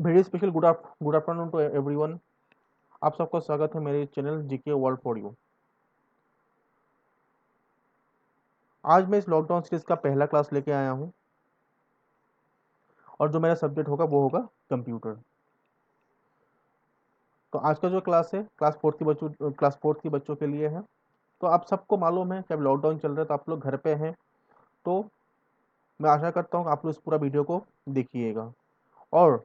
Very special good afternoon to everyone. आप सबका स्वागत है मेरे channel GK world for you. आज मैं इस लॉकडाउन सीरीज का पहला क्लास लेके आया हूँ और जो मेरा सब्जेक्ट होगा वो होगा कंप्यूटर। तो आज का जो क्लास है क्लास फोर्थ के बच्चों के लिए है। तो आप सबको मालूम है कि अब लॉकडाउन चल रहा है तो आप लोग घर पे हैं। तो मैं आशा करता हूँ आप लोग इस पूरा वीडियो को देखिएगा और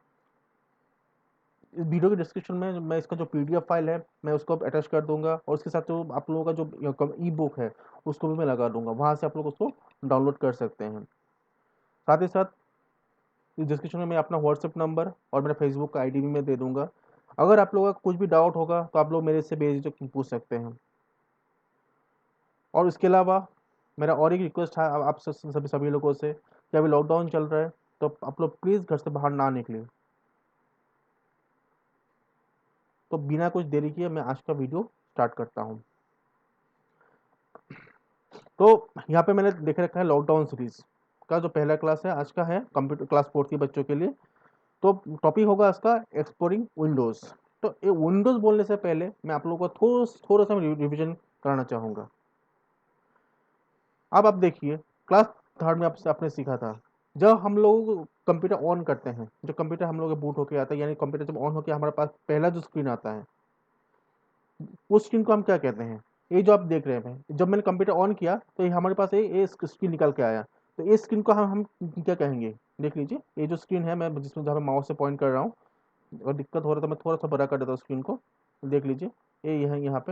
इस वीडियो के डिस्क्रिप्शन में मैं इसका जो पीडीएफ फाइल है मैं उसको अटैच कर दूंगा और उसके साथ जो आप लोगों का जो ई बुक है उसको भी मैं लगा दूंगा, वहां से आप लोग उसको डाउनलोड कर सकते हैं। साथ ही साथ इस डिस्क्रिप्शन में मैं अपना व्हाट्सएप नंबर और मेरा फेसबुक का आईडी भी मैं दे दूंगा। अगर आप लोगों का कुछ भी डाउट होगा तो आप लोग मेरे से बेझिझक पूछ सकते हैं। और इसके अलावा मेरा और एक रिक्वेस्ट है आप सभी लोगों से कि अभी लॉकडाउन चल रहा है तो आप लोग प्लीज़ घर से बाहर ना निकले। तो बिना कुछ देरी किए मैं आज का वीडियो स्टार्ट करता हूँ। तो यहाँ पे मैंने देख रखा है लॉकडाउन सीरीज का जो पहला क्लास है आज का है कंप्यूटर क्लास फोर्थ के बच्चों के लिए। तो टॉपिक होगा इसका एक्सप्लोरिंग विंडोज। तो ये विंडोज बोलने से पहले मैं आप लोगों को थोड़ा सा रिविजन कराना चाहूँगा। अब आप देखिए क्लास थर्ड में आपने सीखा था जब हम लोग कंप्यूटर ऑन करते हैं, जो कंप्यूटर हम लोग बूट होके आता है यानी कंप्यूटर जब ऑन होकर हमारे पास पहला जो स्क्रीन आता है उस स्क्रीन को हम क्या कहते हैं। ये जो आप देख रहे हैं जब मैंने कंप्यूटर ऑन किया तो ये हमारे पास ये स्क्रीन निकल के आया। तो इस स्क्रीन को हम क्या कहेंगे, देख लीजिए ये जो स्क्रीन है मैं जिसमें जहाँ मैं माउस से पॉइंट कर रहा हूँ। अगर दिक्कत हो रहा है तो मैं थोड़ा सा बड़ा कर देता हूँ स्क्रीन को। देख लीजिए ये है यहाँ पे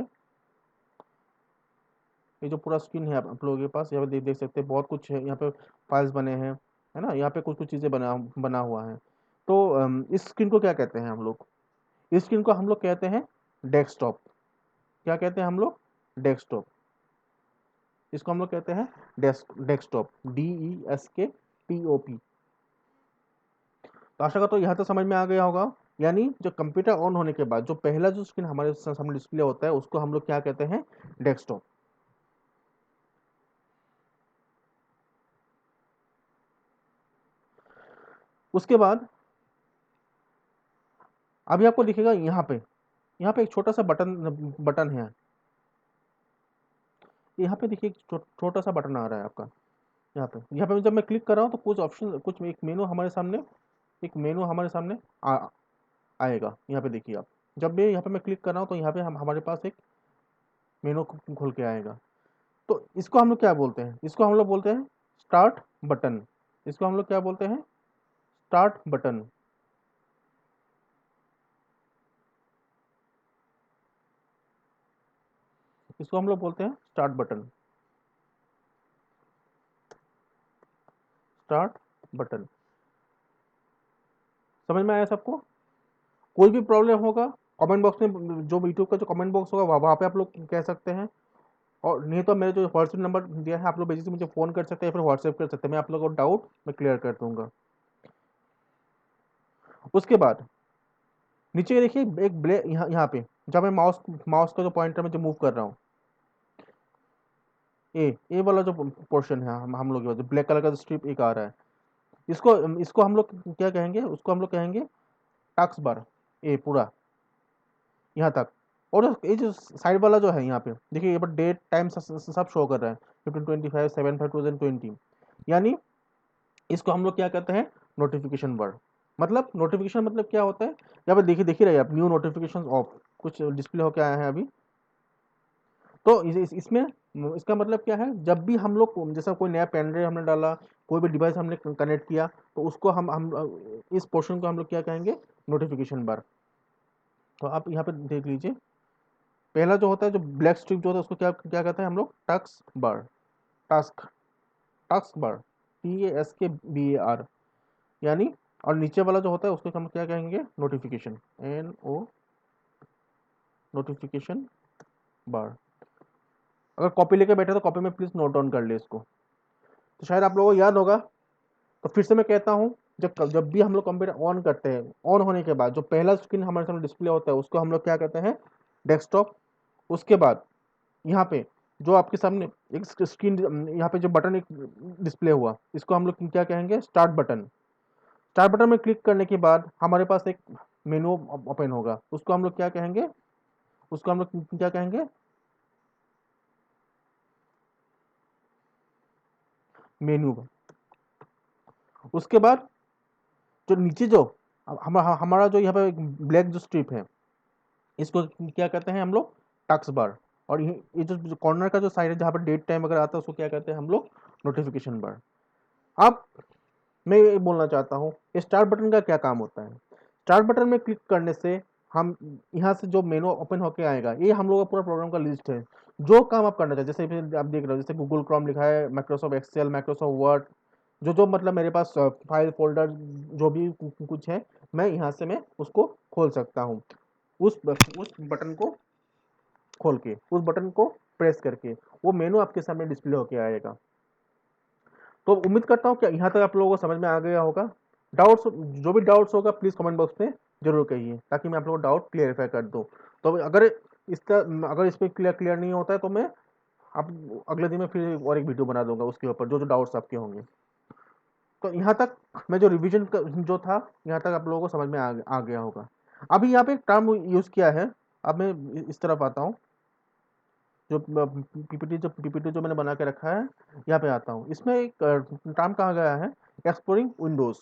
ये जो पूरा स्क्रीन है आप लोगों के पास यहाँ पे देख सकते हैं बहुत कुछ है यहाँ पे फाइल्स बने हैं, है ना। यहाँ पे कुछ कुछ चीज़ें बना हुआ है। तो इस स्क्रीन को क्या कहते हैं हम लोग, इस स्क्रीन को हम लोग कहते हैं डेस्कटॉप। क्या कहते हैं हम लोग, डेस्कटॉप। इसको हम लोग कहते हैं डेस्कटॉप, DESKTOP। तो आशा करता हूँ यहाँ तक समझ में आ गया होगा। यानी जो कंप्यूटर ऑन होने के बाद जो पहला जो स्क्रीन हमारे सामने डिस्प्ले होता है उसको हम लोग क्या कहते हैं, डेस्कटॉप। उसके बाद अभी आपको दिखेगा यहाँ पे एक छोटा सा बटन बटन है। यहाँ पे देखिए छोटा सा बटन आ रहा है आपका। यहाँ पे जब मैं क्लिक कर रहा हूँ तो कुछ ऑप्शन कुछ एक मेनू हमारे सामने आएगा। यहाँ पे देखिए आप जब भी यहाँ पे मैं क्लिक कर रहा हूँ तो यहाँ पे हमारे पास एक मेनू खुल के आएगा। तो इसको हम लोग क्या बोलते हैं, इसको हम लोग बोलते हैं स्टार्ट बटन। इसको हम लोग क्या बोलते हैं, स्टार्ट बटन। इसको हम लोग बोलते हैं स्टार्ट बटन, स्टार्ट बटन। समझ में आया सबको। कोई भी प्रॉब्लम होगा कमेंट बॉक्स में, जो यूट्यूब का जो कमेंट बॉक्स होगा वहाँ पे आप लोग कह सकते हैं। और नहीं तो मेरे जो व्हाट्सएप नंबर दिया है आप लोग बेसिकली मुझे फ़ोन कर सकते हैं या फिर व्हाट्सएप कर सकते हैं, मैं आप लोगों को डाउट मैं क्लियर कर दूंगा। उसके बाद नीचे देखिए एक ब्लैक यहाँ पे जब मैं माउस माउस का जो पॉइंटर में जो मूव कर रहा हूँ, ए वाला जो पोर्शन है हम लोग जो ब्लैक कलर का स्ट्रिप एक आ रहा है, इसको इसको हम लोग क्या कहेंगे, उसको हम लोग कहेंगे टास्क बार। ए पूरा यहाँ तक। और ये जो साइड वाला जो है यहाँ पे देखिए ये पर डेट टाइम सब शो कर रहा है 15/25/7/5/2020। यानी इसको हम लोग क्या कहते हैं, नोटिफिकेशन बार। मतलब नोटिफिकेशन मतलब क्या होता है, यहाँ पे देखिए रहिए आप, न्यू नोटिफिकेशन ऑफ कुछ डिस्प्ले होकर आया है अभी। तो इसमें इसका मतलब क्या है, जब भी हम लोग जैसा कोई नया पेन ड्राइव हमने डाला, कोई भी डिवाइस हमने कनेक्ट किया तो उसको हम इस पोर्शन को हम लोग क्या कहेंगे, नोटिफिकेशन बार। तो आप यहाँ पे देख लीजिए पहला जो होता है जो ब्लैक स्ट्रिप जो होता है उसको क्या क्या कहते हैं हम लोग, task bar. Task task bar, TASKBAR। यानी और नीचे वाला जो होता है उसको हम क्या कहेंगे, नोटिफिकेशन, NO, नोटिफिकेशन बार। अगर कॉपी लेके बैठे तो कॉपी में प्लीज नोट डाउन कर ले इसको। तो शायद आप लोगों को याद होगा। तो फिर से मैं कहता हूँ, जब भी हम लोग कंप्यूटर ऑन करते हैं, ऑन होने के बाद जो पहला स्क्रीन हमारे सामने डिस्प्ले होता है उसको हम लोग क्या कहते हैं, डेस्कटॉप। उसके बाद यहाँ पे जो आपके सामने एक स्क्रीन यहाँ पे जो बटन एक डिस्प्ले हुआ इसको हम लोग क्या कहेंगे, स्टार्ट बटन। स्टार्ट बटन में क्लिक करने के बाद हमारे पास एक मेनू ओपन होगा, उसको हम लोग क्या कहेंगे, उसको हम लोग क्या कहेंगे, मेन्यू। उसके बाद जो नीचे जो हमारा जो यहाँ पे ब्लैक जो स्ट्रिप है, इसको क्या कहते हैं हम लोग, टास्क बार। और ये जो कॉर्नर का जो साइड है जहाँ पर डेट टाइम वगैरह आता है, उसको क्या कहते हैं हम लोग, नोटिफिकेशन बार। अब मैं ये बोलना चाहता हूँ स्टार्ट बटन का क्या काम होता है। स्टार्ट बटन में क्लिक करने से हम यहाँ से जो मेनू ओपन होके आएगा, ये हम लोग का पूरा प्रोग्राम का लिस्ट है, जो काम आप करना चाहते हैं। जैसे आप देख रहे हो, जैसे गूगल क्रोम लिखा है, माइक्रोसॉफ्ट एक्सेल, माइक्रोसॉफ्ट वर्ड, जो जो मतलब मेरे पास फाइल फोल्डर जो भी कुछ है, मैं यहाँ से मैं उसको खोल सकता हूँ। उस बटन को खोल के, उस बटन को प्रेस करके वो मेनू आपके सामने डिस्प्ले होके आएगा। तो उम्मीद करता हूँ कि यहाँ तक आप लोगों को समझ में आ गया होगा। डाउट्स, जो भी डाउट्स होगा प्लीज़ कमेंट बॉक्स में जरूर कहिए, ताकि मैं आप लोगों को डाउट क्लियरिफाई कर दूँ। तो अगर इस पर क्लियर नहीं होता है तो मैं आप अगले दिन में फिर और एक वीडियो बना दूंगा उसके ऊपर, जो जो डाउट्स आपके होंगे। तो यहाँ तक मैं जो रिवीजन जो था, यहाँ तक आप लोगों को समझ में आ गया होगा। अभी यहाँ पे एक टर्म यूज़ किया है, अब मैं इस तरफ आता हूँ। जो पीपीटी जो मैंने बना के रखा है, यहाँ पे आता हूँ। इसमें एक टर्म कहा गया है, एक्सप्लोरिंग विंडोज।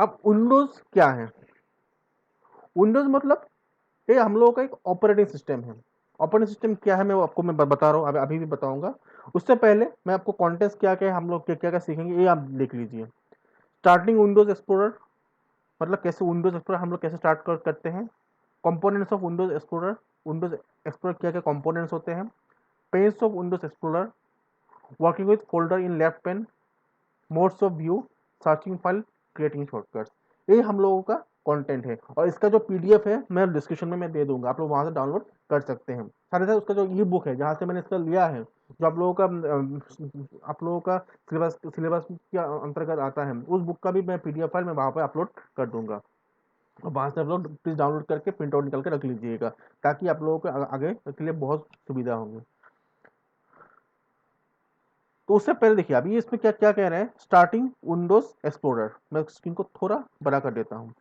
अब विंडोज क्या है, विंडोज मतलब ये हम लोगों का एक ऑपरेटिंग सिस्टम है। ऑपरेटिंग सिस्टम क्या है मैं वो आपको मैं बता रहा हूँ, अभी भी बताऊंगा। उससे पहले मैं आपको कॉन्टेंट्स क्या क्या है, हम लोग क्या क्या सीखेंगे, ये आप देख लीजिए। स्टार्टिंग विंडोज एक्सप्लोरर, मतलब कैसे विंडोज एक्सप्लोरर हम लोग कैसे स्टार्ट करते हैं। Components of Windows explorer, Windows explorer क्या क्या कंपोनेंट्स होते हैं। Pens of Windows explorer, working with folder in left pan, modes of view, searching file, creating shortcuts. ये हम लोगों का कंटेंट है, और इसका जो पीडीएफ है मैं डिस्क्रिप्शन में मैं दे दूंगा, आप लोग वहां से डाउनलोड कर सकते हैं। साथ ही साथ उसका जो ई बुक है जहाँ से मैंने इसका लिया है, जो आप लोगों का सिलेबस के अंतर्गत आता है, उस बुक का भी मैं पीडीएफ फाइल मैं वहाँ पर अपलोड कर दूंगा। और वहाँ से आप लोग प्लीज़ डाउनलोड करके प्रिंट आउट निकल के रख लीजिएगा, ताकि आप लोगों को आगे के लिए बहुत सुविधा होंगी। तो उससे पहले देखिए अभी इसमें क्या क्या कह रहे हैं, स्टार्टिंग विंडोज एक्सप्लोरर। मैं स्क्रीन को थोड़ा बड़ा कर देता हूँ,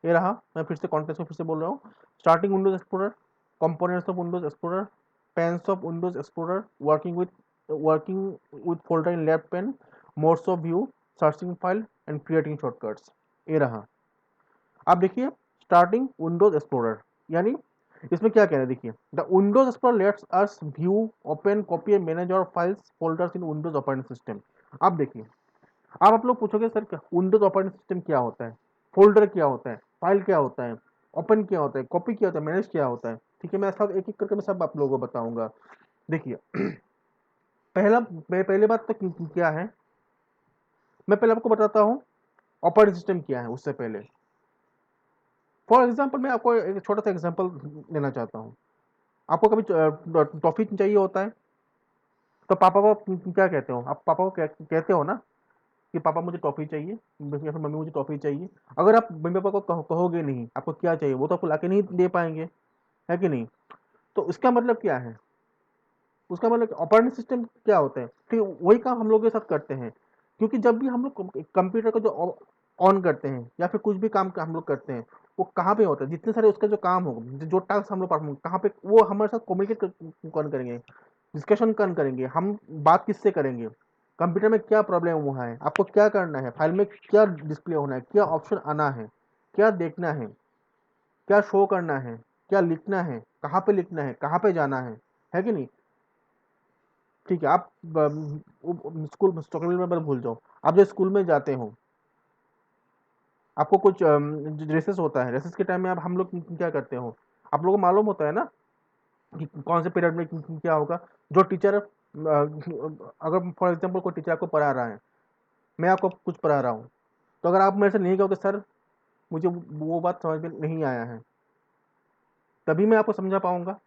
ये रहा। मैं फिर से कॉन्टेक्स्ट में फिर से बोल रहा हूँ। Starting Windows explorer, components of Windows explorer, pans of Windows explorer, working with folder in left pan, modes of view, searching file and creating shortcuts, ये रहा। अब देखिए स्टार्टिंग विंडोज एक्सप्लोरर, यानी इसमें क्या कह रहे हैं, देखिए the Windows Explorer lets us view, open, copy and manage और फाइल्स फोल्डर्स इन विंडोज ऑपरेटिंग सिस्टम। अब देखिए, अब आप लोग पूछोगे सर क्या विंडोज ऑपरेटिंग सिस्टम क्या होता है, फोल्डर क्या होता है, फाइल क्या होता है, ओपन क्या होता है, कॉपी क्या होता है, मैनेज क्या होता है। ठीक है, मैं सब एक एक करके मैं सब आप लोगों को बताऊंगा। देखिए पहले बात तो क्या है, मैं पहले आपको बताता हूँ ऑपरेटिंग सिस्टम क्या है। उससे पहले फॉर एग्जाम्पल मैं आपको एक छोटा सा एग्जाम्पल देना चाहता हूँ। आपको कभी टॉफी चाहिए होता है, तो पापा को क्या कहते हो, आप पापा को कहते हो ना कि पापा मुझे टॉफी चाहिए, या फिर मम्मी मुझे टॉफी चाहिए। अगर आप मम्मी पापा को कहोगे नहीं आपको क्या चाहिए, वो तो आपको लाके नहीं दे पाएंगे, है कि नहीं। तो इसका मतलब क्या है, उसका मतलब ऑपरेटिंग सिस्टम क्या होता है, ठीक है, वही काम हम लोग के साथ करते हैं। क्योंकि जब भी हम लोग कंप्यूटर को जो ऑन करते हैं या फिर कुछ भी काम हम लोग करते हैं, वो कहाँ पे होता है, जितने सारे उसका जो काम हो, जो टास्क हम लोग परफॉर्म कहाँ पे, वो हमारे साथ कम्युनिकेट कौन करेंगे, डिस्कशन कौन करेंगे, हम बात किससे करेंगे, कंप्यूटर में क्या प्रॉब्लम हुआ है, आपको क्या करना है, फाइल में क्या डिस्प्ले होना है, क्या ऑप्शन आना है, क्या देखना है, क्या शो करना है, क्या लिखना है, कहाँ पे लिखना है, कहाँ पे जाना है कि नहीं। ठीक है, आप स्कूल स्टॉकविल में भूल जाओ। आप जब स्कूल में जाते हो, आपको कुछ रेसेस होता है, रेसेस के टाइम में आप हम लोग क्या करते हो, आप लोगों को मालूम होता है ना कि कौन से पीरियड में क्या होगा। जो टीचर अगर फॉर एग्जांपल कोई टीचर आपको पढ़ा रहा है, मैं आपको कुछ पढ़ा रहा हूँ, तो अगर आप मेरे से नहीं कहोगे सर मुझे वो बात समझ में नहीं आया है, तभी मैं आपको समझा पाऊंगा।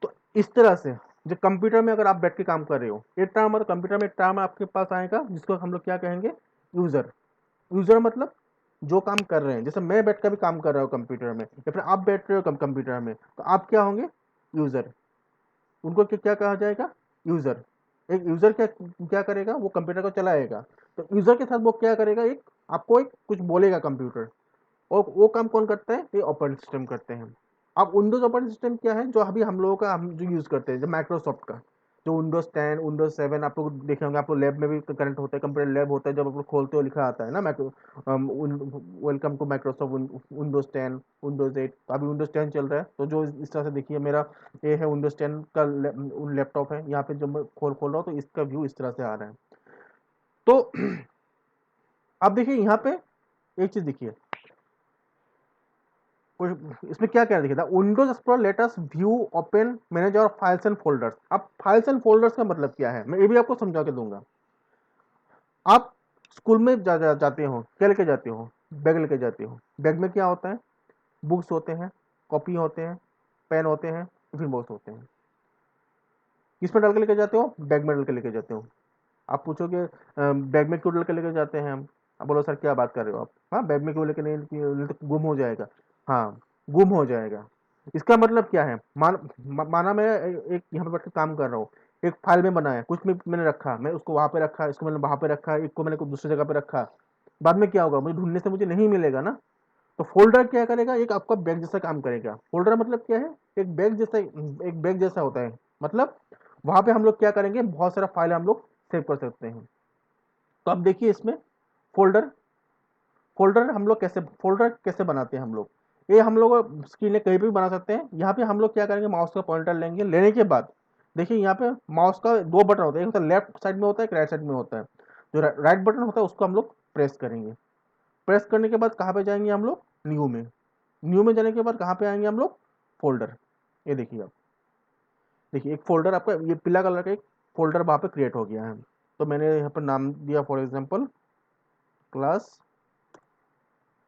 तो इस तरह से जो कंप्यूटर में अगर आप बैठ के काम कर रहे हो, एक टर्म मतलब कंप्यूटर में एक टर्म आपके पास आएगा जिसको हम लोग क्या कहेंगे, यूजर। यूजर मतलब जो काम कर रहे हैं, जैसे मैं बैठ कर भी काम कर रहा हूँ कंप्यूटर में, या फिर आप बैठ रहे हो कंप्यूटर में, तो आप क्या होंगे, यूजर। उनको क्या क्या कहा जाएगा, यूजर। एक यूजर क्या क्या करेगा, वो कंप्यूटर को चलाएगा, तो यूजर के साथ वो क्या करेगा, एक आपको एक कुछ बोलेगा कंप्यूटर, और वो काम कौन करता है, ये ऑपरेटिंग सिस्टम करते हैं। अब विंडोज ऑपरेटिंग सिस्टम क्या है, जो अभी हम लोगों का हम जो यूज करते हैं, जो माइक्रोसॉफ्ट का, जो विंडोज 10 विंडोज 7 आप लोग देखे होंगे, आप लोग लैब में भी कनेक्ट होता है, कंप्यूटर लैब होता है, जब आप लोग खोलते हो लिखा आता है ना micro, welcome to Microsoft Windows 10 Windows 8, अभी विंडोज 10 चल रहा है, तो जो इस तरह से देखिए मेरा ये है विंडोज 10 का लैपटॉप है, यहाँ पे जब मैं खोल खोल रहा हूँ तो इसका व्यू इस तरह से आ रहा है। तो अब देखिए यहाँ पे एक चीज देखिए, इसमें क्या क्या देखिए, Windows explorer let us view open manage और फाइल्स एंड फोल्डर्स। अब फाइल्स एंड फोल्डर्स का मतलब क्या है, मैं ये भी आपको समझा के दूंगा। आप स्कूल में जाते हो, क्या लेके जाते हो, बैग लेके जाते हो, बैग में क्या होता है, बुक्स होते हैं, कॉपी होते हैं, पेन होते हैं, टिफिन बॉक्स होते हैं। किस में डाल के लेके जाते हो, बैग में डाल के लेके जाते हो। आप पूछोगे बैग में क्यों डाल के लेके जाते हैं हम, आप बोलो सर क्या बात कर रहे हो आप, हाँ बैग में क्यों लेके नहीं तो गुम हो जाएगा, हाँ गुम हो जाएगा। इसका मतलब क्या है, माना मैं एक यहाँ पे बैठ के काम कर रहा हूँ, एक फाइल में बनाया, कुछ में मैंने रखा, मैं उसको वहां पे रखा, इसको मैंने वहां पे रखा, एक को मैंने कुछ दूसरी जगह पे रखा, बाद में क्या होगा, मुझे ढूंढने से मुझे नहीं मिलेगा ना। तो फोल्डर क्या करेगा, एक आपका बैग जैसा काम करेगा। फोल्डर मतलब क्या है, एक बैग जैसा, एक बैग जैसा होता है, मतलब वहां पे हम लोग क्या करेंगे, बहुत सारा फाइल हम लोग सेव कर सकते हैं। तो अब देखिए इसमें फोल्डर, फोल्डर हम लोग कैसे, फोल्डर कैसे बनाते हैं हम लोग, ये हम लोग स्क्रीन में कहीं भी बना सकते हैं। यहाँ पे हम लोग क्या करेंगे, माउस का पॉइंटर लेंगे, लेने के बाद देखिए यहाँ पे माउस का दो बटन होता है, एक होता है लेफ्ट साइड में होता है, एक राइट साइड में होता है। जो राइट बटन होता है उसको हम लोग प्रेस करेंगे, प्रेस करने के बाद कहाँ पे जाएंगे हम लोग, न्यू में, न्यू में जाने के बाद कहाँ पे आएंगे हम लोग, फोल्डर। ये देखिए आप, देखिए एक फोल्डर आपका ये पीला कलर का एक फोल्डर वहाँ पे क्रिएट हो गया है। तो मैंने यहाँ पर नाम दिया फॉर एग्जांपल क्लास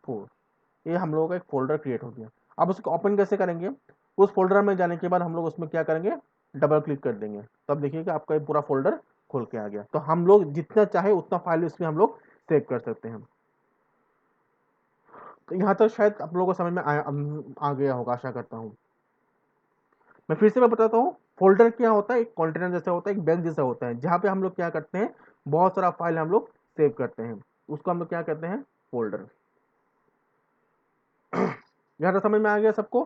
4, ये हम लोगों का एक फोल्डर क्रिएट हो गया। अब उसको ओपन कैसे करेंगे, उस फोल्डर में जाने के बाद हम लोग उसमें क्या करेंगे, डबल क्लिक कर देंगे, तब देखिएगा आपका ये पूरा फोल्डर खोल के आ गया। तो हम लोग जितना चाहे उतना फाइल इसमें हम लोग सेव कर सकते हैं। तो यहाँ तक शायद आप लोगों को समझ में आ गया होगा, आशा करता हूँ। मैं फिर से मैं बताता हूँ, फोल्डर क्या होता है, एक कंटेनर जैसा होता है, एक बैग जैसा होता है, जहाँ पे हम लोग क्या करते हैं, बहुत सारा फाइल हम लोग सेव करते हैं, उसको हम लोग क्या कहते हैं, फोल्डर। यहाँ तक समझ में आ गया सबको,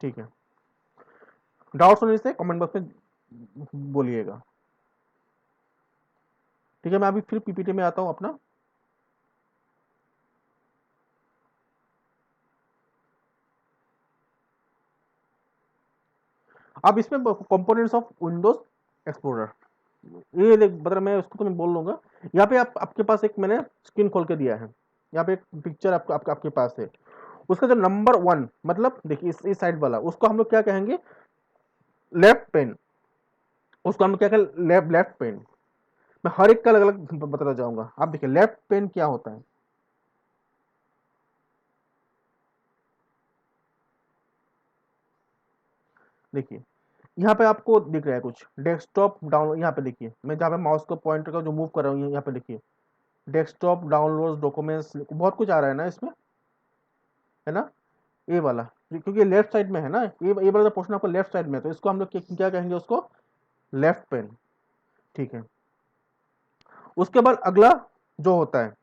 ठीक है। डाउट्स होने से कमेंट बॉक्स में बोलिएगा, ठीक है। मैं अभी फिर पीपीटी में आता हूँ अपना। अब इसमें कंपोनेंट्स ऑफ विंडोज एक्सप्लोरर, ये देख मतलब मैं उसको तो मैं बोल लूंगा। यहाँ पे आप आपके पास एक मैंने स्क्रीन खोल के दिया है, यहाँ पे एक पिक्चर आपके पास है, उसका जो नंबर 1 मतलब देखिए इस साइड वाला, उसको हम लोग क्या कहेंगे, लेफ्ट पेन, उसको हम लोग क्या कहेंगे, लेफ्ट पेन। मैं हर एक का अलग अलग बताता जाऊंगा। आप देखिए लेफ्ट पेन क्या होता है, देखिए यहाँ पे आपको दिख रहा है कुछ डेस्कटॉप डाउनलोड, यहाँ पे देखिए मैं जहाँ पे माउस को पॉइंटर का जो मूव कर रहा हूँ, यहाँ पे देखिए डेस्कटॉप डाउनलोड डॉक्यूमेंट्स बहुत कुछ आ रहा है ना इसमें, है ना, ये वाला, क्योंकि लेफ्ट साइड में है ना, ये वाला पोर्शन आपको लेफ्ट साइड में है, तो इसको हम लोग क्या कहेंगे, उसको लेफ्ट पेन, ठीक है। उसके बाद अगला जो होता है,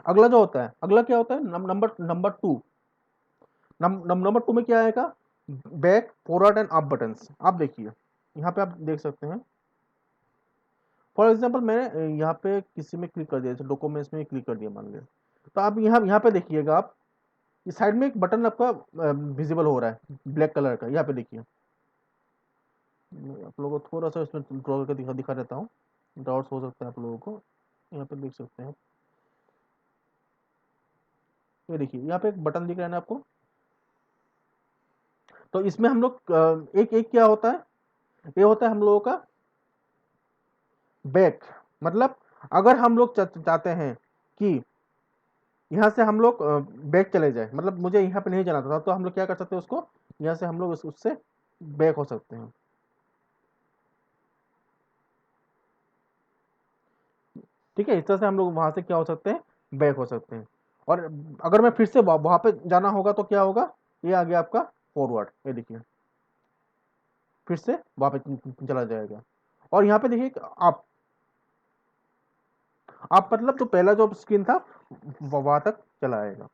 अगला जो होता है, अगला क्या होता है, नंबर नंबर 2, नंबर 2 में क्या आएगा, back forward and up buttons. आप देखिए यहाँ पे आप देख सकते हैं, फॉर एग्जांपल मैंने यहाँ पे किसी में क्लिक कर दिया, जैसे डॉक्यूमेंट्स में क्लिक कर दिया मान लिया, तो आप यहाँ पे देखिएगा, आप इस साइड में एक बटन आपका विजिबल हो रहा है ब्लैक कलर का, यहाँ पे देखिए। मैं आप लोगों को थोड़ा सा इसमें ड्रॉ करके दिखा देता हूँ, डाउट्स हो सकता है आप लोगों को। यहाँ पे देख सकते हैं, ये देखिए यहाँ पे एक बटन दिख रहा है ना आपको, तो इसमें हम लोग एक एक क्या होता है, ये होता है हम लोगों का बैक, मतलब अगर हम लोग चाहते हैं कि यहाँ से हम लोग बैक चले जाए, मतलब मुझे यहाँ पे नहीं जाना था, तो हम लोग क्या कर सकते हैं, उसको यहाँ से हम लोग उससे बैक हो सकते हैं, ठीक है। इस तरह से हम लोग वहां से क्या हो सकते हैं, बैक हो सकते हैं। और अगर मैं फिर से वहां पे जाना होगा तो क्या होगा, ये आ गया आपका फॉरवर्ड, ये देखिए फिर से वापस चला जाएगा। और यहाँ पे देखिए आप मतलब जो पहला जो स्क्रीन था वहां तक चला आएगा।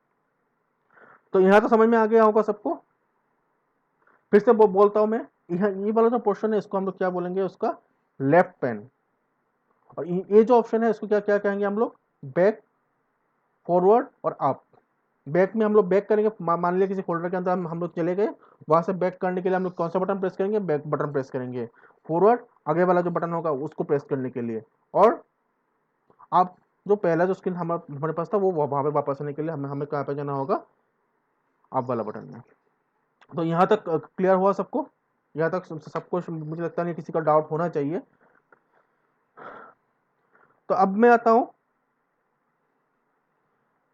तो यहाँ तो समझ में आ गया होगा सबको। फिर से बोलता हूं मैं, यहाँ ये वाला जो पोर्शन है इसको हम लोग क्या बोलेंगे, उसका लेफ्ट पैन। और ये जो ऑप्शन है इसको क्या क्या कहेंगे हम लोग, बैक, फॉरवर्ड और अप। बैक में हम लोग बैक करेंगे, मान लिया किसी फोल्डर के अंदर हम लोग चले गए, वहां से बैक करने के लिए हम लोग कौन सा बटन प्रेस करेंगे, बैक बटन प्रेस करेंगे। फॉरवर्ड आगे वाला जो बटन होगा उसको प्रेस करने के लिए। और आप जो पहला जो स्क्रीन हमारे पास था वो वहां पे वापस आने के लिए हमें हमें कहाँ पे जाना होगा, अप वाला बटन में। तो यहाँ तक क्लियर हुआ सबको, यहाँ तक सबको मुझे लगता नहीं किसी का डाउट होना चाहिए। तो अब मैं आता हूँ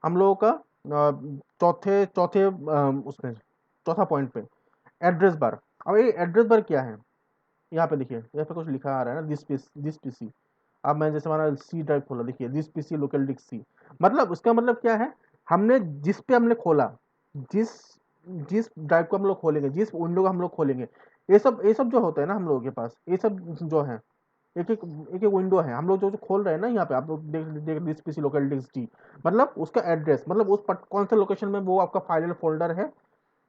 हम लोगों का चौथे चौथे उसमें चौथा पॉइंट पे, एड्रेस बार। अब ये एड्रेस बार क्या है, यहाँ पे देखिए, यहाँ पे कुछ लिखा आ रहा है ना, दिस पीसी। अब मैं जैसे हमारा सी ड्राइव खोला, देखिए this PC local disk C, मतलब उसका मतलब क्या है, हमने जिस पे हमने खोला, जिस जिस ड्राइव को हम लोग खोलेंगे, जिस विंडो को हम लोग खोलेंगे, ये सब जो होता है ना हम लोगों के पास, ये सब जो है एक एक विंडो है, हम लोग जो खोल रहे हैं ना, यहाँ पे आप लोग देख देख this PC local disc D, मतलब उसका एड्रेस, मतलब उस कौन सा लोकेशन में वो आपका फाइल फोल्डर है,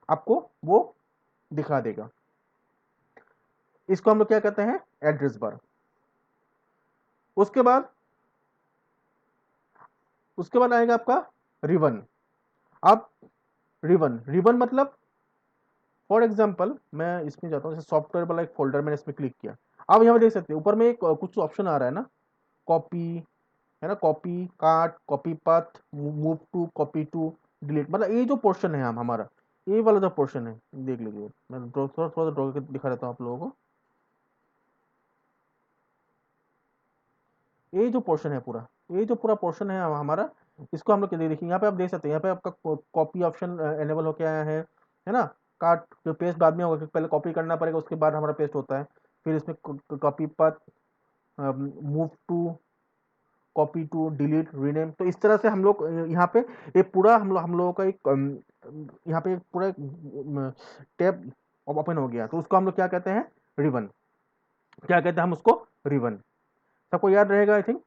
आपको वो दिखा देगा। इसको हम लोग क्या कहते हैं, एड्रेस बार। उसके बाद उसके बाद आएगा आपका रिबन। अब रिबन रिबन मतलब, फॉर एग्जांपल मैं इसमें जाता हूँ, जैसे सॉफ्टवेयर वाला एक फोल्डर मैंने इसमें क्लिक किया। अब यहाँ पे देख सकते हैं ऊपर में एक कुछ ऑप्शन आ रहा है ना, कॉपी, है ना, copy cut, copy path, move to, copy to, delete, मतलब ये जो पोर्शन है हमारा, ये वाला जो पोर्शन है, देख लीजिए, मैं थोड़ा थोड़ा ड्रॉ करके दिखा देता हूँ आप लोगों को। ये जो पोर्शन है पूरा, ये जो पूरा पोर्शन है हमारा, इसको हम लोग देखिए, यहाँ पे आप देख सकते हैं, यहाँ पे आपका कॉपी ऑप्शन एनेबल होके आया है ना। काट जो पेस्ट बाद में होगा, क्योंकि पहले कॉपी करना पड़ेगा, उसके बाद हमारा पेस्ट होता है। फिर इसमें copy path, move to, copy to, delete, rename, तो इस तरह से हम लोग यहाँ पे ये पूरा हम लोगों का एक यहाँ पे एक पूरा टैब ओपन हो गया, तो उसको हम लोग क्या कहते हैं, रिबन। क्या कहते हैं हम उसको, रिबन। सबको याद रहेगा आई थिंक।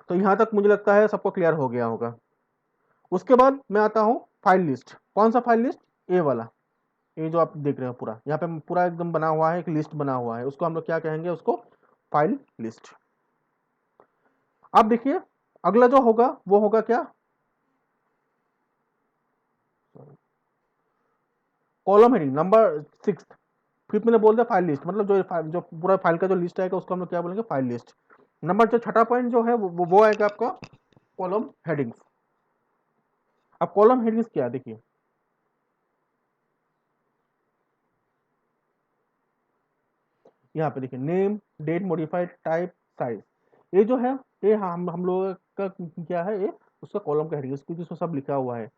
तो यहाँ तक मुझे लगता है सबको क्लियर हो गया होगा। उसके बाद मैं आता हूँ फाइल लिस्ट। कौन सा फाइल लिस्ट, ए वाला, ये जो आप देख रहे हो पूरा, यहाँ पे पूरा एकदम बना हुआ है, एक लिस्ट बना हुआ है, उसको हम लोग क्या कहेंगे, उसको फाइल लिस्ट। अब देखिए अगला जो होगा वो होगा क्या, कॉलम हेडिंग नंबर 6। फिफ्थ मैंने बोल दिया फाइल लिस्ट, मतलब जो पूरा फाइल का जो लिस्ट आएगा उसको हम लोग क्या बोलेंगे, फाइल लिस्ट। नंबर जो छठा पॉइंट जो है वो आएगा आपका कॉलम हेडिंग्स। अब कॉलम हेडिंग्स क्या है, देखिए यहाँ पे देखिए, name, date, modified, type, size, ये जो है, ये हम लोगों का क्या है, ये उसका कॉलम का हेडिंग, इसको जिसमें सब लिखा हुआ है,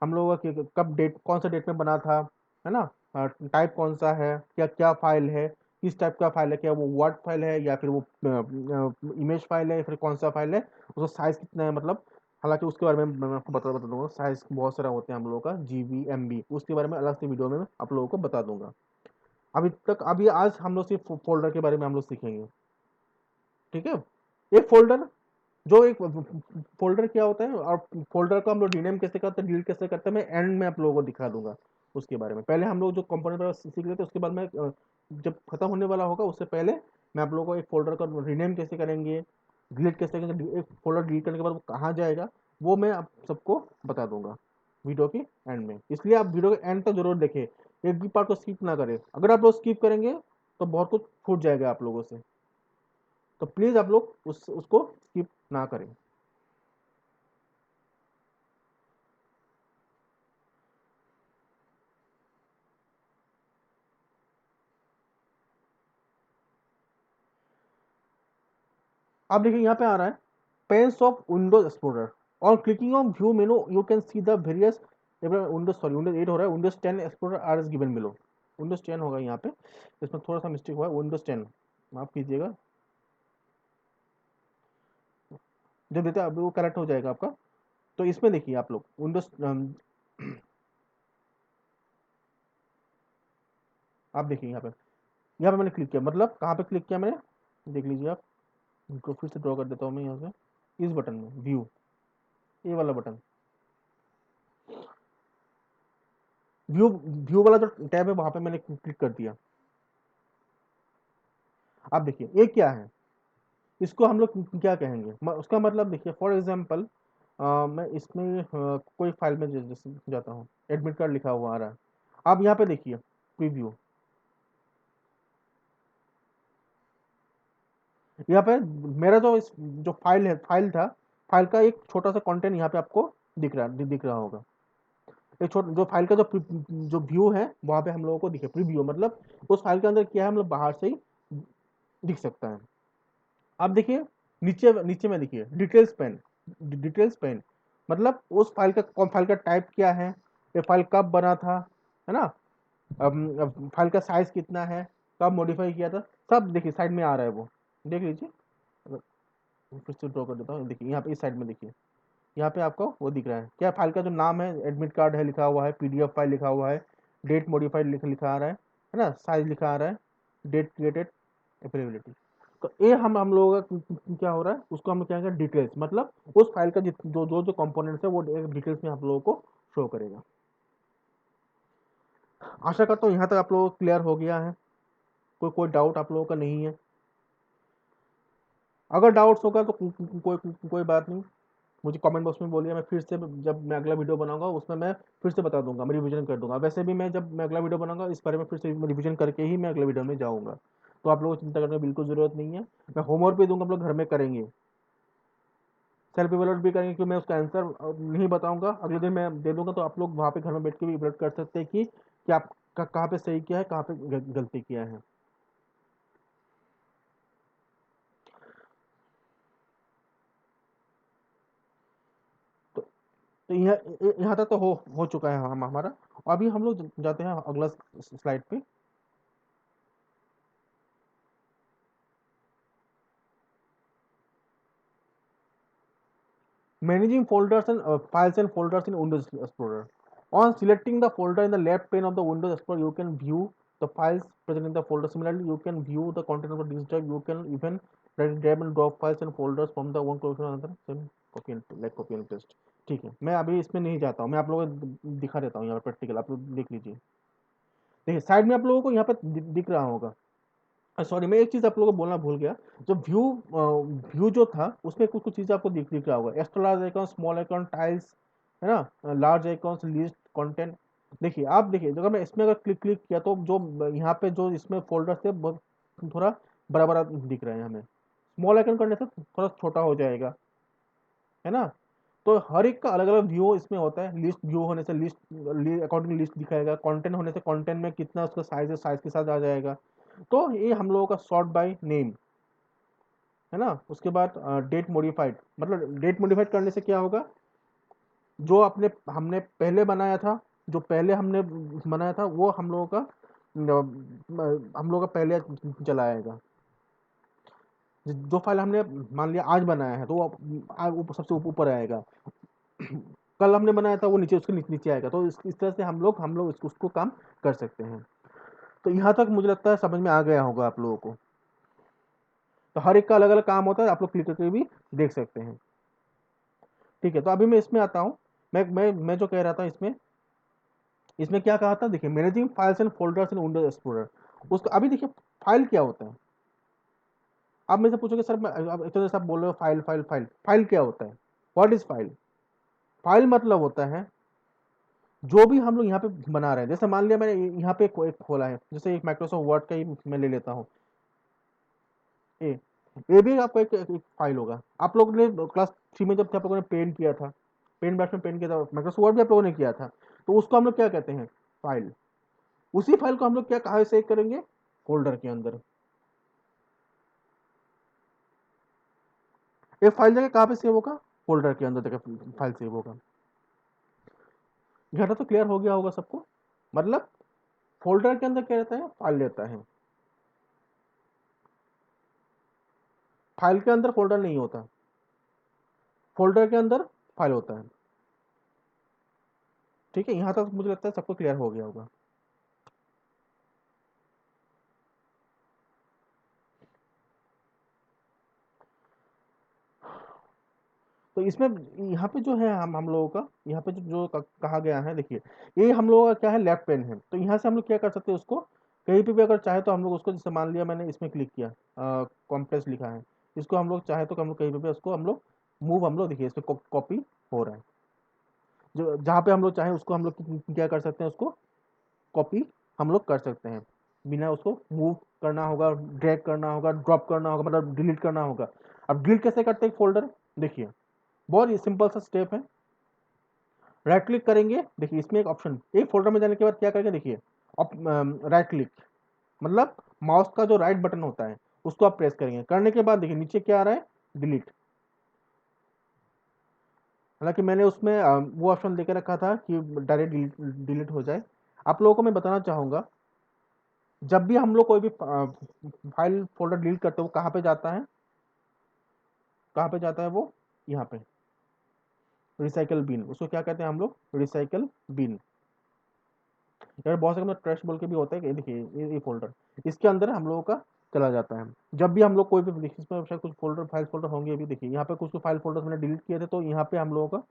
हम लोगों का कब डेट, कौन सा डेट में बना था, है ना, टाइप कौन सा है, क्या क्या फाइल है, किस टाइप का फाइल है, क्या वो वर्ड फाइल है या फिर वो इमेज फाइल है, या फिर कौन सा फाइल है, उसका साइज कितना है, मतलब हालांकि उसके बारे में मैं आपको बता दूंगा, साइज बहुत सारा होते हैं हम लोगों का, जीबी, एमबी, उसके बारे में अलग से वीडियो में मैं आप लोगों को बता दूंगा। अभी आज हम लोग सिर्फ फोल्डर के बारे में हम लोग सीखेंगे, ठीक है। एक फोल्डर, जो एक फोल्डर क्या होता है, और फोल्डर को हम लोग रीनेम कैसे करते हैं, डिलीट कैसे करते हैं, मैं एंड में आप लोगों को दिखा दूंगा उसके बारे में। पहले हम लोग जो कंपोनेंट सीख लेते हैं, उसके बाद में जब खत्म होने वाला होगा उससे पहले मैं आप लोगों को एक फोल्डर का रीनेम कैसे करेंगे, डिलीट कैसे करेंगे, एक फोल्डर डिलीट करने के बाद वो कहाँ जाएगा, वो मैं आप सबको बता दूंगा वीडियो के एंड में। इसलिए आप वीडियो के एंड तक जरूर देखें, एक भी पार्ट को स्किप ना करें। अगर आप लोग स्किप करेंगे तो बहुत कुछ छूट जाएगा आप लोगों से, तो प्लीज आप लोग उसको स्किप ना करें। आप देखिए यहाँ पे आ रहा है पेन्स ऑफ विंडोज एक्सप्लोरर, और clicking on view menu you can see the various, Windows sorry Windows 8 हो रहा है, Windows 10 explorer are is given below. Windows 10 होगा यहाँ पे, इसमें थोड़ा सा मिस्टेक हुआ है, विंडोज 10 माफ कीजिएगा। जो देते हैं वो करेक्ट हो जाएगा आपका। तो इसमें देखिए आप लोग विंडोज आप देखिए यहाँ पे मैंने क्लिक किया, मतलब कहाँ पे क्लिक किया मैंने, देख लीजिए आप। इनको फिर से ड्रॉ कर देता हूँ मैं यहाँ से, इस बटन में व्यू, ये वाला बटन, व्यू व्यू वाला जो टैब है वहां पे मैंने क्लिक कर दिया। आप देखिए ये क्या है, इसको हम लोग क्या कहेंगे, उसका मतलब देखिए फॉर एग्जांपल मैं इसमें कोई फाइल में जैसे जाता हूँ, एडमिट कार्ड लिखा हुआ आ रहा है। आप यहाँ पे देखिए प्रीव्यू, यहाँ पे मेरा जो फाइल है, फाइल था, फाइल का एक छोटा सा कंटेंट यहाँ पे आपको दिख रहा होगा। एक छोटा जो फाइल का जो व्यू है वहां पे हम लोगों को दिखे, प्रीव्यू मतलब उस फाइल के अंदर क्या है हम लोग बाहर से ही दिख सकता है। आप देखिए नीचे नीचे में देखिए डिटेल्स पेन, डिटेल्स पेन मतलब उस फाइल का कौन, फाइल का टाइप क्या है, ये फाइल कब बना था, है ना, अब फाइल का साइज कितना है, कब मॉडिफाई किया था, सब देखिए साइड में आ रहा है वो, देख लीजिए। फिर से ड्रॉ कर देता हूँ, देखिए यहाँ पे इस साइड में देखिए, यहाँ पे आपको वो दिख रहा है क्या, फाइल का जो नाम है, एडमिट कार्ड है लिखा हुआ है, पीडीएफ फाइल लिखा हुआ है, डेट मॉडिफाइड लिखा आ रहा है ना, साइज लिखा आ रहा है, डेट क्रिएटेड, अवेलेबिलिटी। तो ये हम लोगों का क्या हो रहा है, उसको हम क्या कहेंगे डिटेल्स, मतलब उस फाइल का जो कंपोनेंट्स है वो डिटेल्स में आप लोगों को शो करेगा। आशा करता हूँ यहाँ तक आप लोगों को क्लियर हो गया है, कोई डाउट आप लोगों का नहीं है। अगर डाउट्स होगा तो कोई बात नहीं, मुझे कमेंट बॉक्स में बोलिए, मैं फिर से जब मैं अगला वीडियो बनाऊंगा उसमें मैं फिर से बता दूंगा, मैं रिवीजन कर दूंगा। वैसे भी मैं जब मैं अगला वीडियो बनाऊंगा इस बारे में फिर से रिवीजन करके ही मैं अगले वीडियो में जाऊंगा, तो आप लोगों को चिंता करने की बिल्कुल जरूरत नहीं है। मैं होमवर्क भी दूंगा, आप लोग घर में करेंगे, सेल्फ इवेलुएट भी करेंगे, क्योंकि मैं उसका आंसर नहीं बताऊंगा, अगले दिन मैं दे दूंगा, तो आप लोग वहाँ पे घर में बैठ के भी इवेलुएट कर सकते हैं कि आप कहाँ पे सही किया है, कहाँ पे गलती किया है। तो यहाँ तक तो हो चुका है हम हमारा। अभी हम लोग जाते हैं अगला स्लाइड पे। Managing folders and files and folders in Windows Explorer. On selecting the folder in the left pane of the Windows Explorer, you can view the files present in the folder. Similarly, you can view the content of the disk drive. You can even drag and drop files and folders from the one collection to another. Then copy and paste. ठीक है, मैं अभी इसमें नहीं जाता हूँ, मैं आप लोगों को दिखा देता हूँ यहाँ पर प्रैक्टिकल, आप लोग देख लीजिए। देखिए साइड में आप लोगों को यहाँ पर दिख रहा होगा, सॉरी मैं एक चीज आप लोगों को बोलना भूल गया, जो व्यू जो था उसमें कुछ कुछ चीजें आपको दिख रहा होगा, extra large icon, small icon, tiles, है ना, लार्ज आइकॉन्स, लिस्ट, कंटेंट। देखिए आप देखिए अगर मैं इसमें अगर क्लिक किया तो जो यहाँ पे जो इसमें फोल्डर थे बहुत थोड़ा बड़ा बड़ा दिख रहे हैं हमें, स्मॉल आइकन करने से थोड़ा छोटा हो जाएगा, है ना। तो हर एक का अलग अलग व्यू इसमें होता है, लिस्ट व्यू होने से लिस्ट अकॉर्डिंग लिस्ट दिखाएगा, कंटेंट होने से कंटेंट में कितना उसका साइज है, साइज के साथ आ जाएगा। तो ये हम लोगों का सॉर्ट बाय नेम, है ना। उसके बाद डेट मॉडिफाइड, मतलब डेट मॉडिफाइड करने से क्या होगा, जो अपने हमने पहले बनाया था, जो पहले हमने बनाया था वो हम लोग का पहले चला आएगा। जो फाइल हमने मान लिया आज बनाया है तो वो सबसे ऊपर आएगा, कल हमने बनाया था वो नीचे, उसके नीचे आएगा। तो इस तरह से हम लोग उसको काम कर सकते हैं। तो यहाँ तक मुझे लगता है समझ में आ गया होगा आप लोगों को। तो हर एक का अलग अलग काम होता है, आप लोग क्लिक करके भी देख सकते हैं। ठीक है, तो अभी मैं इसमें आता हूँ। मैं जो कह रहा था इसमें इसमें क्या कहा था, देखिए managing files and folders in Windows explorer. उसका अभी देखिए फाइल क्या होता है। आप मेरे से पूछोगे सर, अब इतने सब बोल रहे हो फाइल फाइल फाइल, फाइल क्या होता है, व्हाट इज फाइल। फाइल मतलब होता है जो भी हम लोग यहाँ पे बना रहे हैं, जैसे मान लिया मैंने यहाँ पे एक खोला है, जैसे एक माइक्रोसॉफ्ट वर्ड का ही मैं ले लेता हूँ, ए ये भी आपका एक फाइल होगा। आप लोगों ने क्लास 3 में जब थे आप लोगों ने पेन किया था, पेन ब्रश में पेन किया था, माइक्रोसॉफ्ट वर्ड भी आप लोगों ने किया था, तो उसको हम लोग क्या कहते हैं, फाइल। उसी फाइल को हम लोग क्या कहाँ सेव करेंगे, फोल्डर के अंदर। एक फाइल जगह कहाँ पे सेव होगा, फोल्डर के अंदर जगह फाइल सेव होगा। घटा तो क्लियर हो गया होगा सबको, मतलब फोल्डर के अंदर क्या रहता है, फाइल रहता है, फाइल के अंदर फोल्डर नहीं होता। फोल्डर के अंदर फाइल होता है। ठीक है, यहाँ तक मुझे लगता है सबको क्लियर हो गया होगा। तो इसमें यहाँ पे जो है हम लोगों का यहाँ पे जो कहा गया है, देखिए ये हम लोगों का क्या है, लेफ्ट पेन है। तो यहाँ से हम लोग क्या कर सकते हैं, उसको कहीं पे भी अगर चाहे तो हम लोग उसको, जैसे मान लिया मैंने इसमें क्लिक किया, कॉम्प्लेक्स लिखा है, इसको हम लोग चाहे तो हम लोग कहीं पे भी उसको हम लोग मूव, हम लोग देखिए इसमें कॉपी हो रहा है। जो जहाँ पे हम लोग चाहें उसको हम लोग क्या कर सकते हैं, उसको कॉपी हम लोग कर सकते हैं, बिना उसको मूव करना होगा, ड्रैग करना होगा, ड्रॉप करना होगा, मतलब डिलीट करना होगा। अब डिलीट कैसे करते हैं फोल्डर, देखिए बहुत ही सिंपल सा स्टेप है। राइट क्लिक करेंगे, देखिए इसमें एक ऑप्शन, एक फोल्डर में जाने के बाद क्या करेंगे, देखिए राइट क्लिक मतलब माउस का जो राइट बटन होता है उसको आप प्रेस करेंगे, करने के बाद देखिए नीचे क्या आ रहा है, डिलीट। हालांकि मैंने उसमें वो ऑप्शन देकर रखा था कि डायरेक्ट डिलीट हो जाए। आप लोगों को मैं बताना चाहूंगा, जब भी हम लोग कोई भी फाइल फोल्डर डिलीट करते हो, कहाँ पे जाता है, कहाँ पे जाता है वो, यहाँ पे रिसाइकल बिन, उसको क्या कहते हैं हम लोग, रिसाइकल बिन। यार बहुत से ट्रैश बोल के भी होता है कि देखिए ये फोल्डर, इसके अंदर हम लोगों का चला जाता है। जब भी हम लोग कोई भी देखिए, इसमें शायद कुछ फोल्डर फाइल फोल्डर होंगे, अभी देखिए यहाँ पे कुछ फाइल फोल्डर मैंने डिलीट किए थे, तो यहाँ पे हम लोगों का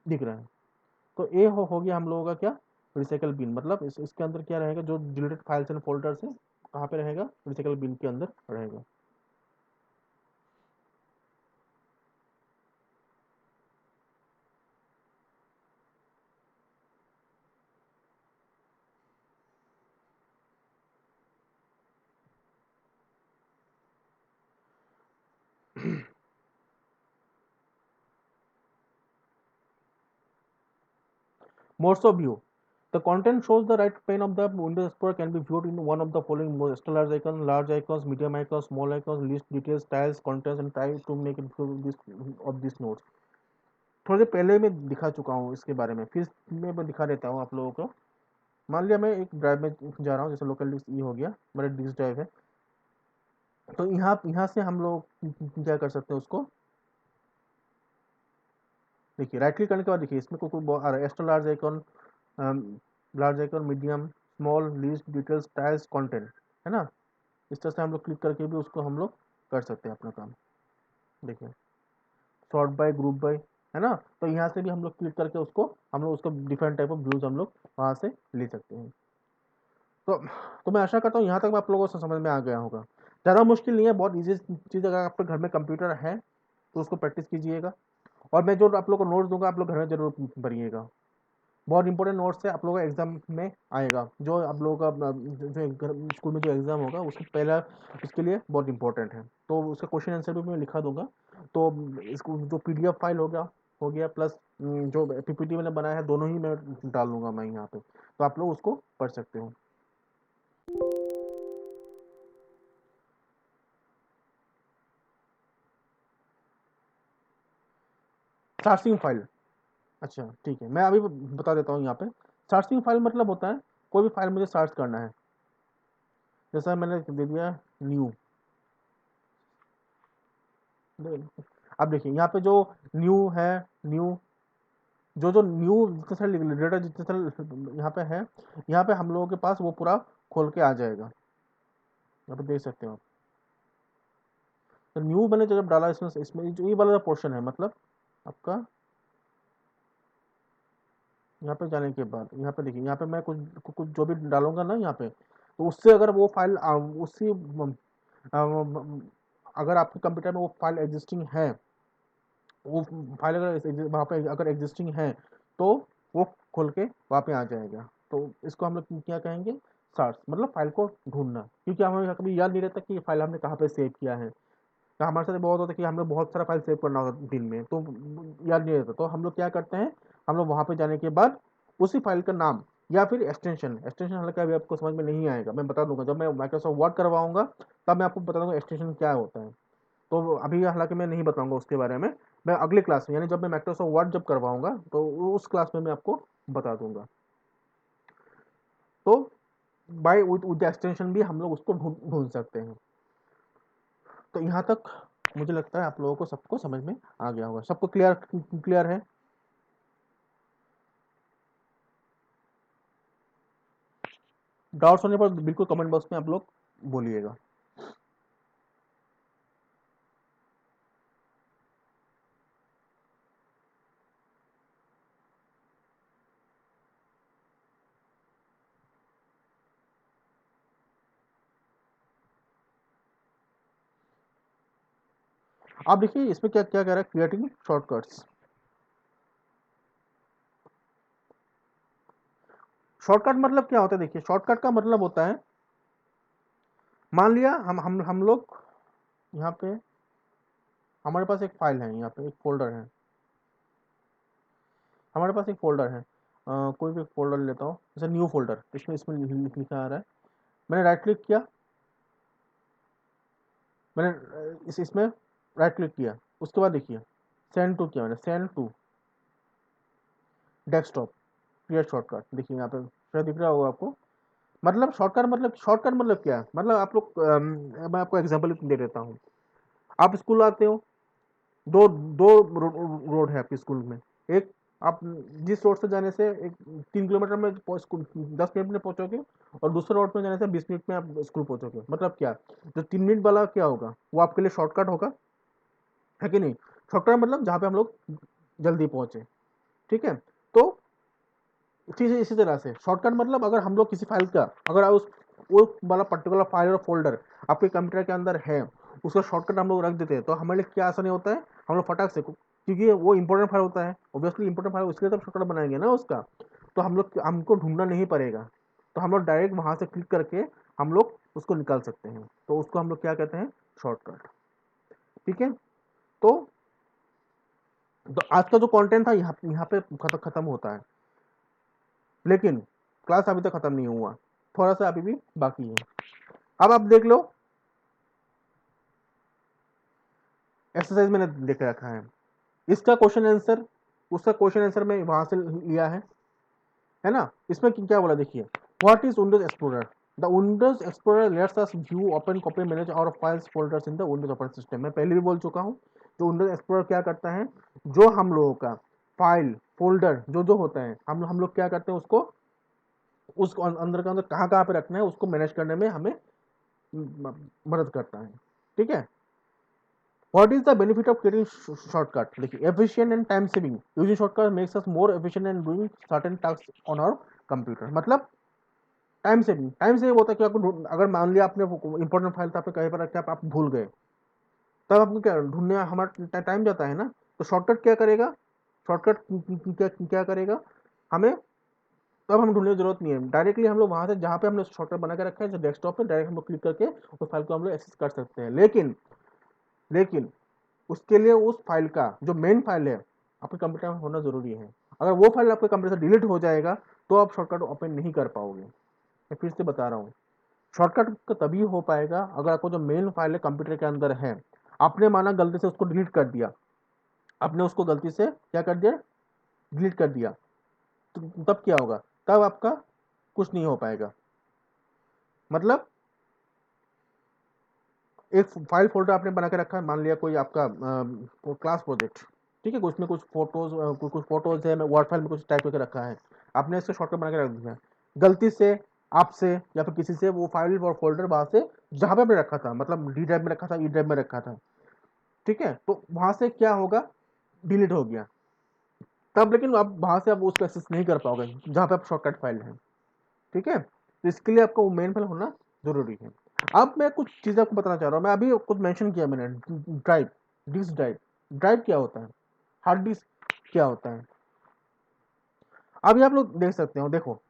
दिख रहा है। तो ये हो गया हम लोगों का क्या, रिसाइकल बिन। मतलब इसके अंदर क्या रहेगा, जो डिलीटेड फाइल्स एंड फोल्डर्स है कहाँ पे रहेगा, रिसाइकल बिन के अंदर रहेगा। Modes of view. The content shows the right pane of the Windows Explorer can be viewed in one of the following modes: extra large icons, medium icons, small icons, list details, styles, contents, and try to make it view this of these nodes. थोड़ी देर पहले मैं दिखा चुका हूँ इसके बारे में, फिर मैं दिखा देता हूँ आप लोगों को। मान लिया मैं एक ड्राइव में जा रहा हूँ, जैसे लोकल डिस्क ई हो गया, मेरा डिस्क ड्राइव है। तो यहाँ यहाँ से हम लोग क्या कर सकते हैं, उसको देखिए राइट क्लिक करने के बाद देखिए इसमें कोई आ रहा है, extra large icon, medium, small, list, details, tiles, content, है ना। इस तरह से हम लोग क्लिक करके भी उसको हम लोग कर सकते हैं अपना काम। देखिए सॉर्ट बाय, ग्रुप बाय, है ना। तो यहाँ से भी हम लोग क्लिक करके उसको हम लोग उसका डिफरेंट टाइप ऑफ व्यूज हम लोग वहाँ से ले सकते हैं। तो मैं आशा करता हूँ यहाँ तक आप लोगों से समझ में आ गया होगा। ज़्यादा मुश्किल नहीं है, बहुत ईजी चीज़। अगर आपके घर में कंप्यूटर है तो उसको प्रैक्टिस कीजिएगा, और मैं जो आप लोग को नोट्स दूंगा आप लोग घर में जरूर भरिएगा। बहुत इंपॉर्टेंट नोट्स है, आप लोगों का एग्जाम में आएगा। जो आप लोगों का जो स्कूल में जो एग्जाम होगा उसके पहला, उसके लिए बहुत इंपॉर्टेंट है। तो उसका क्वेश्चन आंसर भी मैं लिखा दूंगा। तो इसको जो पीडीएफ फाइल हो गया प्लस जो पीपीटी मैंने बनाया है, दोनों ही मैं डाल दूंगा मैं यहाँ पे, तो आप लोग उसको पढ़ सकते हो। सार्सिंग फाइल, अच्छा ठीक है, मैं अभी बता देता हूँ यहाँ पे। सार्सिंग फाइल मतलब होता है कोई भी फाइल मुझे सर्च करना है, जैसा मैंने दे दिया न्यू। अब देखिए यहाँ पे जो न्यू है, न्यू जो न्यू जितने सारे डेटा जितने सारे यहाँ पे है, यहाँ पे हम लोगों के पास वो पूरा खोल के आ जाएगा। यहाँ पे देख सकते हो आप। तो न्यू मैंने जब डाला इसमें जो ये वाला पोर्शन है, मतलब आपका यहाँ पे जाने के बाद यहाँ पे देखिए, यहाँ पे मैं कुछ कुछ जो भी डालूंगा ना यहाँ पे, तो उससे अगर वो फाइल उसी अगर आपके कंप्यूटर में वो फाइल एग्जिस्टिंग है, वो फाइल अगर वहाँ पे अगर एग्जिस्टिंग है, तो वो खोल के वहाँ पे आ जाएगा। तो इसको हम लोग क्या कहेंगे, सर्च, मतलब फाइल को ढूंढना। क्योंकि हमें कभी याद नहीं रहता कि ये फाइल हमने कहाँ पे सेव किया है। तो हमारे साथ बहुत होता है कि हमें बहुत सारा फाइल सेव करना होता है दिन में, तो याद नहीं रहता। तो हम लोग क्या करते हैं, हम लोग वहाँ पे जाने के बाद उसी फाइल का नाम या फिर एक्सटेंशन, हालांकि अभी आपको समझ में नहीं आएगा, मैं बता दूंगा जब मैं माइक्रोसॉफ्ट वर्ड करवाऊंगा, तब मैं आपको बता दूंगा एक्सटेंशन क्या होता है। तो अभी हालांकि मैं नहीं बताऊंगा उसके बारे में, मैं अगले क्लास में, यानी जब मैं माइक्रोसॉफ्ट वर्ड जब करवाऊंगा तो उस क्लास में मैं आपको बता दूंगा। तो विद एक्सटेंशन भी हम लोग उसको ढूंढ ढूंढ सकते हैं। तो यहाँ तक मुझे लगता है आप लोगों को सबको समझ में आ गया होगा, सबको क्लियर क्लियर है। डाउट्स होने पर बिल्कुल कमेंट बॉक्स में आप लोग बोलिएगा। आप देखिए इसमें क्या क्या कह रहा है, क्रिएटिंग शॉर्टकट्स। शॉर्टकट मतलब क्या होता है, देखिए शॉर्टकट का मतलब होता है, मान लिया हम लोग यहाँ पे हमारे पास एक फाइल है, यहाँ पे एक फोल्डर है, हमारे पास एक फोल्डर है, कोई भी फोल्डर लेता हूँ, जैसे न्यू फोल्डर, इसमें इसमें लिखा आ रहा है, मैंने राइट क्लिक किया, मैंने इसमें राइट क्लिक किया, उसके बाद देखिए सेंड टू किया, मैंने send to desktop, create shortcut, देखिए यहाँ पे शायद दिख रहा होगा आपको। मतलब शॉर्टकट मतलब क्या है, मतलब आप लोग मैं आपको एग्जांपल दे देता हूँ। आप स्कूल आते हो, दो दो रोड है आपके स्कूल में, एक आप जिस रोड से जाने से एक 3 किलोमीटर में स्कूल 10 मिनट में पहुंचोगे, और दूसरे रोड में जाने से 20 मिनट में आप स्कूल पहुंचोगे। मतलब क्या, जो 3 मिनट वाला क्या होगा वो आपके लिए शॉर्टकट होगा, है कि नहीं। शॉर्टकट मतलब जहाँ पे हम लोग जल्दी पहुंचे, ठीक है। तो इसी तरह से शॉर्टकट मतलब अगर हम लोग किसी फाइल का, अगर उस वाला पर्टिकुलर फाइल और फोल्डर आपके कंप्यूटर के अंदर है, उसका शॉर्टकट हम लोग रख देते हैं, तो हमारे लिए क्या आसानी होता है, हम लोग फटाक से, क्योंकि वो इंपॉर्टेंट फाइल होता है, ऑब्वियसली इंपॉर्टेंट फाइल, उसके लिए तो शॉर्टकट बनाएंगे ना उसका, तो हमको ढूंढना नहीं पड़ेगा, तो हम लोग डायरेक्ट वहां से क्लिक करके हम लोग उसको निकाल सकते हैं, तो उसको हम लोग क्या कहते हैं, शॉर्टकट। ठीक है। तो, आज का जो कंटेंट था यहाँ पे खत्म होता है, लेकिन क्लास अभी तक खत्म नहीं हुआ, थोड़ा सा अभी भी बाकी है। अब आप देख लो, एक्सरसाइज मैंने देख रखा है, इसका क्वेश्चन आंसर, उसका क्वेश्चन आंसर मैं वहां से लिया है ना। इसमें क्या बोला देखिए, what is Windows Explorer, the Windows Explorer lets us view, open, copy, manage our files folders in the Windows operating system. मैं पहले भी बोल चुका हूँ, जो विंडोज एक्सप्लोरर क्या करता है, जो हम लोगों का फाइल फोल्डर जो जो होता है, हम लोग क्या करते हैं, उसको उस अंदर के अंदर कहाँ कहाँ पे रखना है, उसको मैनेज करने में हमें मदद करता है। ठीक है। What is the benefit of creating shortcut? देखिए, efficient and time saving. Using shortcut makes us more efficient in doing certain tasks on our computer. मतलब टाइम सेविंग होता है कि आपको, अगर मान लिया आपने इंपॉर्टेंट फाइल था, आपने कहीं पर रखा, आप भूल गए, तब आपको क्या ढूंढने, हमारा टाइम जाता है ना, तो शॉर्टकट क्या करेगा, शॉर्टकट क्या करेगा, हमें तब हम ढूंढने की जरूरत नहीं है, डायरेक्टली हम लोग वहां से जहाँ पे हमने शॉर्टकट बना के रखा है डेस्कटॉप पे, डायरेक्ट हम लोग क्लिक करके उस फाइल को हम लोग एक्सेस कर सकते हैं। लेकिन उसके लिए उस फाइल का जो मेन फाइल है आपके कंप्यूटर में होना जरूरी है। अगर वो फाइल आपके कंप्यूटर से डिलीट हो जाएगा तो आप शॉर्टकट ओपन नहीं कर पाओगे। मैं फिर से बता रहा हूँ, शॉर्टकट तभी हो पाएगा अगर आपको जो मेन फाइल है कंप्यूटर के अंदर है, आपने माना गलती से उसको डिलीट कर दिया, आपने उसको गलती से क्या कर दिया, डिलीट कर दिया, तो तब क्या होगा, तब आपका कुछ नहीं हो पाएगा। मतलब एक फाइल फोल्डर आपने बना के रखा है, मान लिया कोई आपका क्लास प्रोजेक्ट, ठीक है, उसमें कुछ फोटोज, कुछ फोटोज है, वर्ड फाइल में कुछ टाइप करके रखा है, आपने इसका शॉर्टकट बना के रख दिया, गलती से आपसे या फिर किसी से वो फाइल और फोल्डर वहां से, जहां पे आपने रखा था, मतलब डी ड्राइव में रखा था, ई ड्राइव में रखा था, ठीक है, तो वहां से क्या होगा, डिलीट हो गया, तब लेकिन आप वहां से आप उसको एक्सेस नहीं कर पाओगे जहां पे आप शॉर्टकट फाइल है। ठीक है, तो इसके लिए आपको मेन फाइल होना जरूरी है। अब मैं कुछ चीजें आपको बताना चाह रहा हूँ, मैं अभी कुछ मेंशन किया मैंने, ड्राइव, डिस्क ड्राइव, ड्राइव क्या होता है, हार्ड डिस्क क्या होता है, अभी आप लोग देख सकते हो, देखो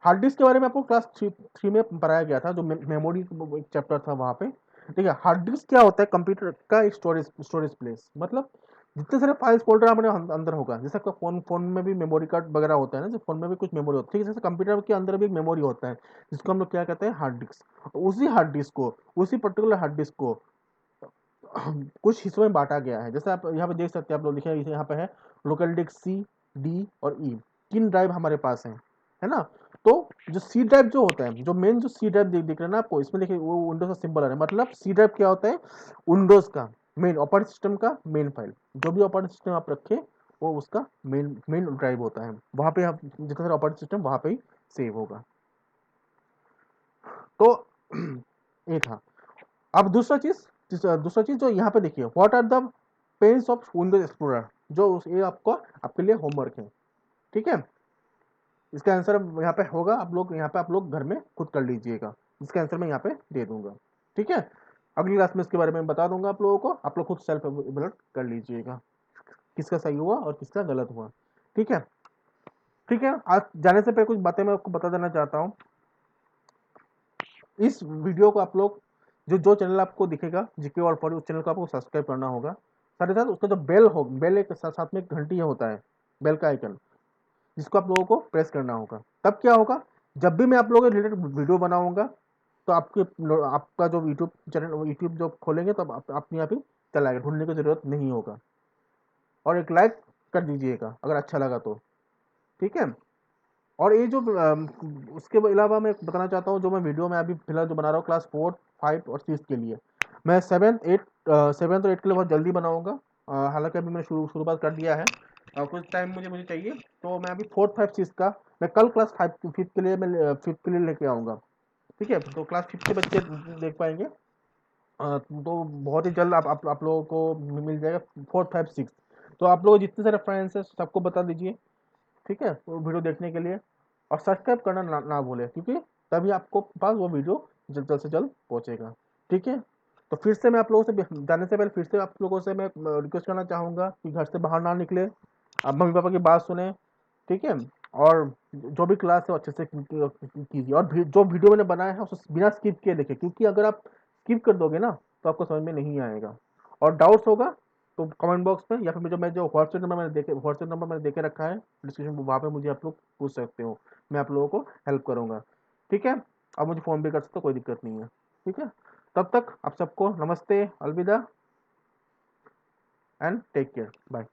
हार्ड डिस्क के बारे में आपको क्लास थ्री में पढ़ाया गया था, जो मेमोरी एक चैप्टर था वहां पे। ठीक है, हार्ड डिस्क क्या होता है, कंप्यूटर का एक स्टोरेज प्लेस, मतलब जितने सारे फाइल्स फोल्डर आपने अंदर होगा, जैसे आपका फोन में भी मेमोरी कार्ड वगैरह होता है ना, फोन में भी कुछ मेमोरी होती है, जैसे कंप्यूटर के अंदर भी एक मेमोरी होता है, जिसको हम लोग क्या कहते हैं, हार्ड डिस्क। उसी हार्ड डिस्क को, उसी पर्टिकुलर हार्ड डिस्क को कुछ हिस्सों में बांटा गया है, जैसे आप यहाँ पे देख सकते हैं, आप लोग लिखे यहाँ पे है लोकल डिस्क सी, डी और ई, तीन ड्राइव हमारे पास है ना। तो जो सी ड्राइव जो होता है, जो मेन जो सी ड्राइव दिख रहा है ना आपको, इसमें देखिए वो विंडोज का सिंबल आ रहा है, मतलब सी ड्राइव क्या होता है, विंडोज का मेन ऑपरेटिंग सिस्टम का मेन फाइल, जो भी ऑपरेटिंग सिस्टम आप रखे वो उसका मेन मेन ड्राइव होता है, वहां पे आप जितना सारा ऑपरेटिंग सिस्टम वहां पे ही सेव होगा। तो ये था। अब दूसरा चीज जो यहाँ पे देखिए, what are the panes of Windows Explorer, ये आपको आपके लिए होमवर्क है, ठीक है। इसका आंसर यहाँ पे होगा, आप लोग यहाँ पे आप लोग घर में खुद कर लीजिएगा, इसका आंसर मैं यहाँ पे दे दूंगा, ठीक है। अगली क्लास में इसके बारे में बता दूंगा आप लोगों को, आप लोग खुद सेल्फ एवेलुएट कर लीजिएगा किसका सही हुआ और किसका गलत हुआ, ठीक है। ठीक है, आज जाने से पहले कुछ बातें मैं आपको बता देना चाहता हूँ। इस वीडियो को आप लोग जो चैनल आपको दिखेगा जीके और फॉर, उस चैनल को आपको सब्सक्राइब करना होगा, साथ ही साथ उसका जो बेल हो, बेल एक साथ में एक घंटी होता है, बेल का आइकन, जिसको आप लोगों को प्रेस करना होगा। तब क्या होगा, जब भी मैं आप लोगों के रिलेटेड वीडियो बनाऊंगा तो आपका जो यूट्यूब चैनल, यूट्यूब जो खोलेंगे तो अपने आप ही चला आएगा, ढूंढने की जरूरत नहीं होगा। और एक लाइक कर दीजिएगा अगर अच्छा लगा तो, ठीक है। और ये जो उसके अलावा मैं बताना चाहता हूँ, जो मैं वीडियो में अभी फिलहाल जो बना रहा हूँ क्लास 4, 5 और 6 के लिए, मैं 7th और 8 के लिए बहुत जल्दी बनाऊंगा। हालांकि अभी मैंने शुरुआत कर दिया है, कुछ टाइम मुझे मुझे चाहिए, तो मैं अभी 4th 5 6 का मैं कल क्लास 5 के लिए मैं 5th के लिए लेके आऊँगा, ठीक है। तो क्लास 5 के बच्चे देख पाएंगे, तो बहुत ही जल्द आप लोगों को मिल जाएगा 4th 5 6। तो आप लोग जितने सारे फ्रेंड्स हैं सबको बता दीजिए, ठीक है, वो वीडियो देखने के लिए। और सब्सक्राइब करना ना भूलें, क्योंकि तभी आपको पास वो वीडियो जल्द से जल्द पहुंचेगा, ठीक है। तो फिर से मैं आप लोगों से जाने से पहले फिर से आप लोगों से मैं रिक्वेस्ट करना चाहूँगा कि घर से बाहर ना निकले, आप मम्मी पापा की बात सुने, ठीक है। और जो भी क्लास है अच्छे से कीजिए, और जो वीडियो मैंने बनाया है उसे बिना स्किप किए देखें, क्योंकि अगर आप स्किप कर दोगे ना तो आपको समझ में नहीं आएगा। और डाउट्स होगा तो कमेंट बॉक्स में, या फिर जो व्हाट्सएप नंबर मैंने देके रखा है डिस्क्रिप्शन, वहाँ पे मुझे आप लोग पूछ सकते हो, मैं आप लोगों को हेल्प करूँगा, ठीक है। आप मुझे फ़ोन भी कर सकते हो, कोई दिक्कत नहीं है, ठीक है। तब तक आप सबको नमस्ते, अलविदा एंड टेक केयर, बाय।